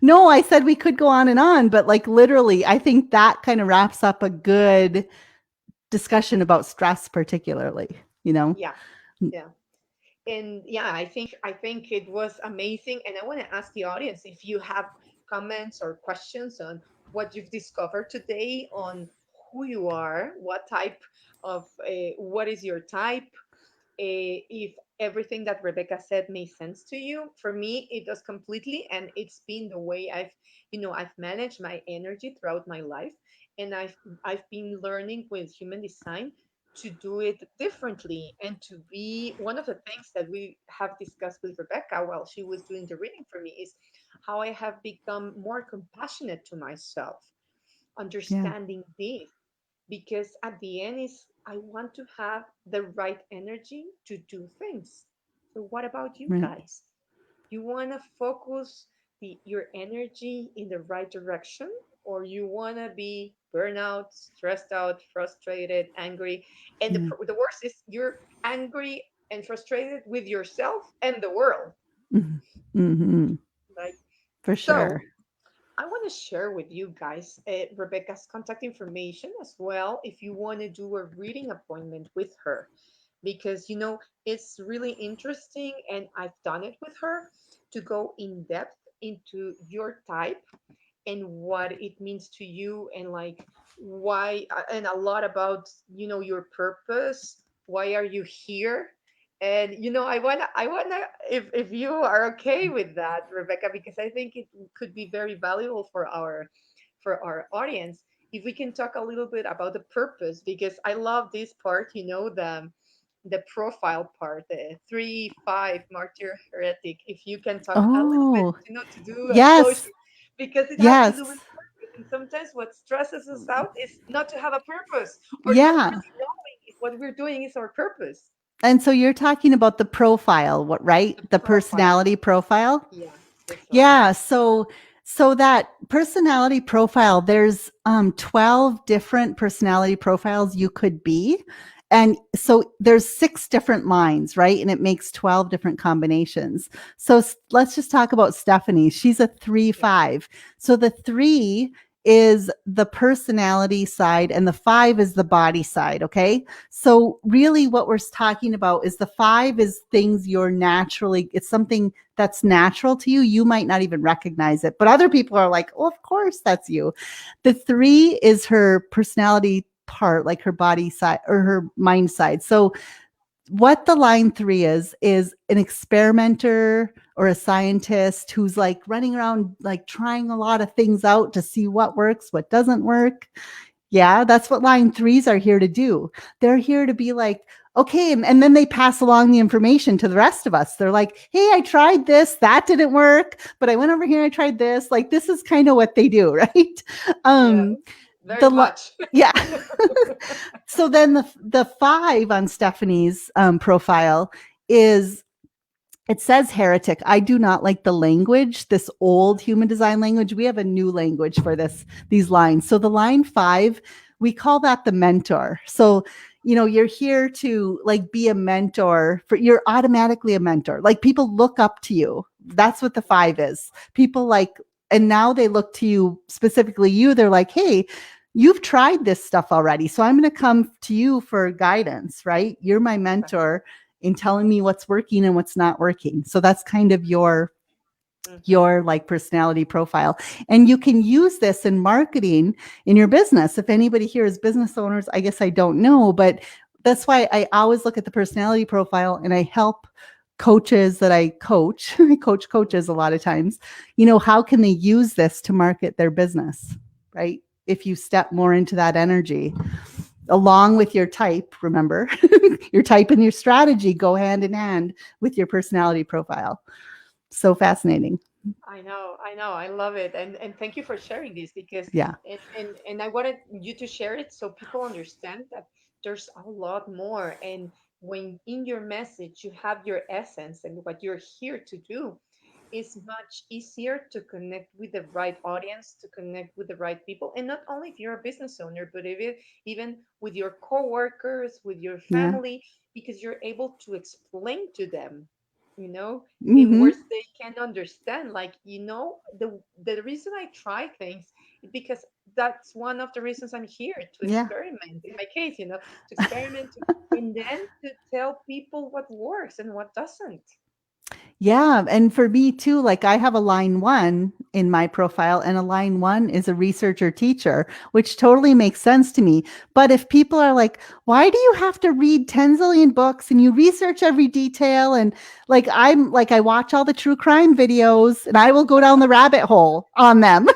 No, I said we could go on and on, but like literally, I think that kind of wraps up a good discussion about stress, particularly, you know? Yeah, yeah. And yeah, I think it was amazing, and I want to ask the audience if you have comments or questions on what you've discovered today, on who you are, what type of what is your type, if everything that Rebecca said made sense to you. For me, it does completely, and it's been the way I've managed my energy throughout my life, and I've been learning with human design to do it differently, and to be one of the things that we have discussed with Rebecca while she was doing the reading for me is how I have become more compassionate to myself, Yeah. understanding this, because at the end is I want to have the right energy to do things. So what about you Right. guys? You want to focus your energy in the right direction, or you want to be burnout, stressed out, frustrated, angry, and Yeah. the worst is you're angry and frustrated with yourself and the world, Mhm. Mhm. right? For So sure. I want to share with you guys Rebecca's contact information as well if you want to do a reading appointment with her, because it's really interesting, and I've done it with her, to go in depth into your type and what it means to you, and like why, and a lot about your purpose. Why are you here? And I wanna, if you are okay with that, Rebecca, because I think it could be very valuable for our audience, if we can talk a little bit about the purpose, because I love this part, the profile part, the 3-5 martyr heretic. If you can talk a little bit, Oh, to do a yes. closure, because it has to do with Yes. purpose. And sometimes what stresses us out is not to have a purpose, or not Yeah. really knowing if what we're doing is our purpose. And so you're talking about the profile, what, right? The The profile. personality profile? Yeah, this one. Yeah, so that personality profile, there's 12 different personality profiles you could be. And so there's 6 different lines, right? And it makes 12 different combinations. So let's just talk about Stephanie. She's a 3 Yeah. 5. So the 3 is the personality side and the 5 is the body side, okay? So really what we're talking about is the 5 is things you're naturally, it's something that's natural to you. You might not even recognize it, but other people are like, oh, of course that's you. The 3 is her personality part, like her body side or her mind side. So what the line 3 is an experimenter or a scientist who's like running around, like trying a lot of things out to see what works, what doesn't work. Yeah, that's what line 3s are here to do. They're here to be like, okay, and then they pass along the information to the rest of us. They're like, hey, I tried this, that didn't work, but I went over here, I tried this. Like, this is kind of what they do, right? Yeah, Um, very the much. yeah. So then the 5 on Stephanie's profile is, it says heretic. I do not like the language, this old human design language. We have a new language for these lines. So the line 5, we call that the mentor. So, you're here to like be a mentor you're automatically a mentor. Like people look up to you. That's what the 5 is. People like, and now they look to you, specifically you. They're like, hey, you've tried this stuff already. So I'm going to come to you for guidance, right? You're my Exactly. mentor in telling me what's working and what's not working. So that's kind of Hmm. your like personality profile. And you can use this in marketing in your business. If anybody here is business owners, I guess I don't know, but that's why I always look at the personality profile and I help coaches that I coach. I coach coaches a lot of times. How can they use this to market their business, right? If you step more into that energy along with your type, remember, your type and your strategy go hand in hand with your personality profile. So fascinating. I know, I love it, and thank you for sharing this because Yeah. and I wanted you to share it so people understand that there's a lot more. And when in your message you have your essence and what you're here to do, it's much easier to connect with the right audience, to connect with the right people, and not only if you're a business owner, but even with your coworkers, with your Yeah. family, because you're able to explain to them, you know, in Mm-hmm. words they can understand. Like, the reason I try things is because that's one of the reasons I'm here to Yeah. experiment. In my case, to experiment, and then to tell people what works and what doesn't. Yeah. And for me too, like I have a line one in my profile, and a line one is a researcher teacher, which totally makes sense to me. But if people are like, why do you have to read 10 zillion books and you research every detail? And like, I watch all the true crime videos and I will go down the rabbit hole on them.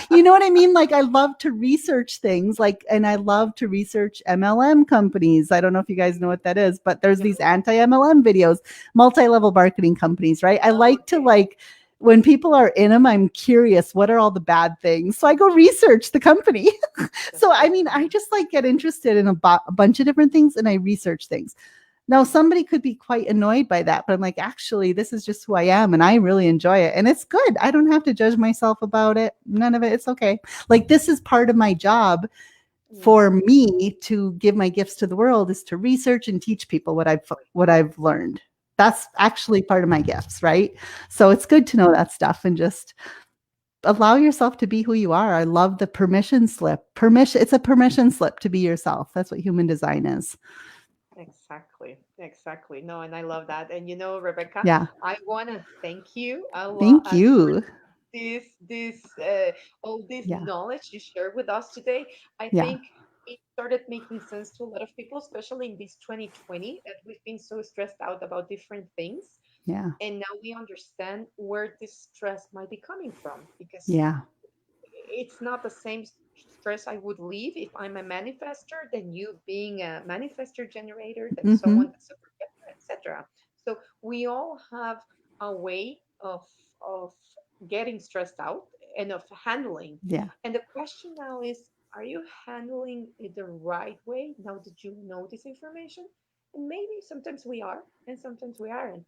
You know what I mean? Like I love to research things like, and I love to research MLM companies. I don't know if you guys know what that is, but there's these No. anti-MLM videos, multi-level marketing companies, right? I Oh, like to okay. like, when people are in them, I'm curious, what are all the bad things? So I go research the company. That's So, I mean, awesome. I just like get interested in a bunch of different things and I research things. Now, somebody could be quite annoyed by that, but I'm like, actually, this is just who I am and I really enjoy it. And it's good. I don't have to judge myself about it. None of it. It's okay. Like, this is part of my job for Hmm. me to give my gifts to the world is to research and teach people what I've learned. That's actually part of my gifts, right? So it's good to know that stuff and just allow yourself to be who you are. I love the permission slip. Permission, it's a permission slip to be yourself. That's what human design is. Exactly, exactly. No, and I love that. And Rebecca, Yeah. I want to thank you a lot Thank for you. this all this Yeah. knowledge you shared with us today. I Yeah. think it started making sense to a lot of people, especially in this 2020, that we've been so stressed out about different things. Yeah. And now we understand where this stress might be coming from, because Yeah. it's not the same stress I would leave if I'm a manifester than you being a manifester generator, than someone Mhm. that's a projector, etc. So we all have a way of getting stressed out and of handling. Yeah. And the question now is, are you handling it the right way now that you know this information? And maybe sometimes we are, and sometimes we aren't.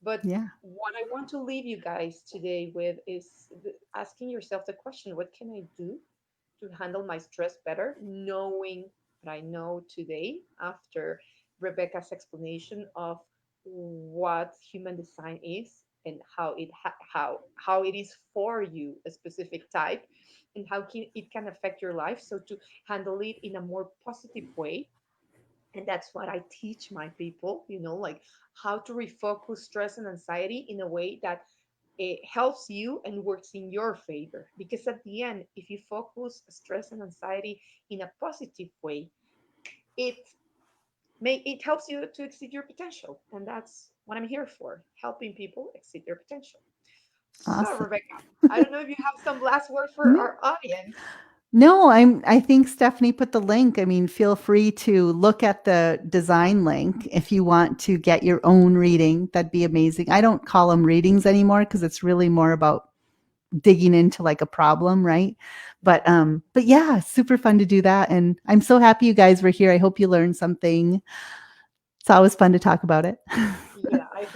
But Yeah. what I want to leave you guys today with is asking yourself the question, what can I do to handle my stress better, knowing what I know today after Rebecca's explanation of what human design is and how it is for you, a specific type, and how it can affect your life. So to handle it in a more positive way, and that's what I teach my people, like how to refocus stress and anxiety in a way that it helps you and works in your favor. Because at the end, if you focus stress and anxiety in a positive way, it it helps you to exceed your potential. And that's what I'm here for, helping people exceed their potential. So Awesome. Rebecca, I don't know if you have some last word for No. our audience. No, I think Stephanie put the link. I mean, feel free to look at the design link if you want to get your own reading. That'd be amazing. I don't call them readings anymore because it's really more about digging into like a problem, right? But yeah, super fun to do that. And I'm so happy you guys were here. I hope you learned something. It's always fun to talk about it. Yeah, I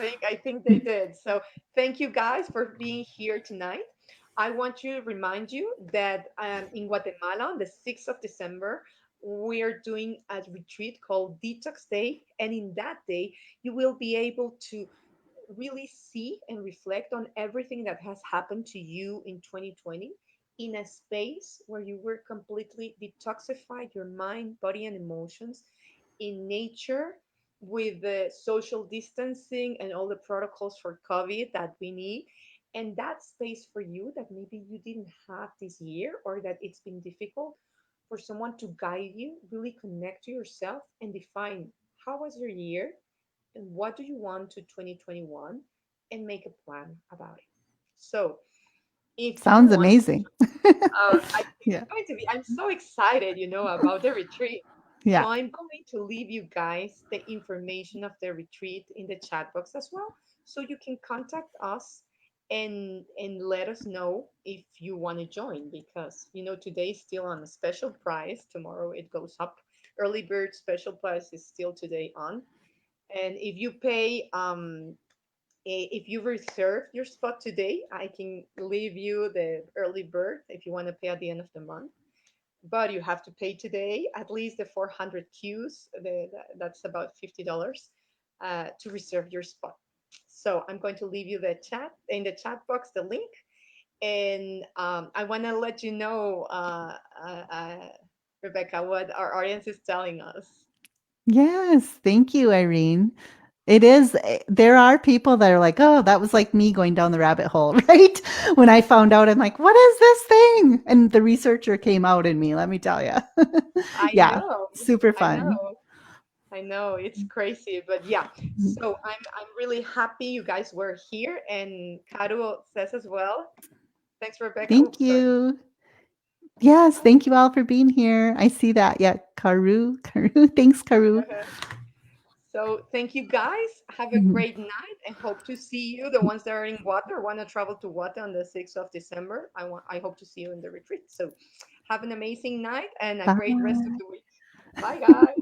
think they did. So thank you guys for being here tonight. I want to remind you that in Guatemala on the 6th of December, we're doing a retreat called Detox Day. And in that day, you will be able to really see and reflect on everything that has happened to you in 2020 in a space where you were completely detoxified your mind, body, and emotions in nature with the social distancing and all the protocols for COVID that we need. And that space for you that maybe you didn't have this year, or that it's been difficult for someone to guide you, really connect to yourself and define how was your year and what do you want to 2021, and make a plan about it. So if you Sounds want, amazing. it's Yeah. going to be, I'm so excited, about the retreat. So Yeah. I'm going to leave you guys the information of the retreat in the chat box as well. So you can contact us and let us know if you want to join, because today is still on a special price. Tomorrow it goes up. Early bird special price is still today on. And if you pay if you reserve your spot today, I can leave you the early bird if you want to pay at the end of the month. But you have to pay today at least the 400 Qs. That's about $50 to reserve your spot. So I'm going to leave you the chat in the chat box, the link, and I want to let you know, Rebecca, what our audience is telling us. Yes. Thank you, Irene. It is, there are people that are like, oh, that was like me going down the rabbit hole, right? When I found out, I'm like, what is this thing? And the researcher came out in me, let me tell you. I Yeah. know, Super I fun. know. I know it's crazy, but yeah. So I'm really happy you guys were here, and Caro says as well. Thanks, Rebecca. Thank Oops, sorry. you. Yes. Oh. Thank you all for being here. I see that. Yeah. Karu. Thanks, Karu. So thank you guys. Have a great night, and hope to see you. The ones that are in Water want to travel to Water on the 6th of December. I hope to see you in the retreat. So have an amazing night and a great rest of Bye. the week. Bye, guys.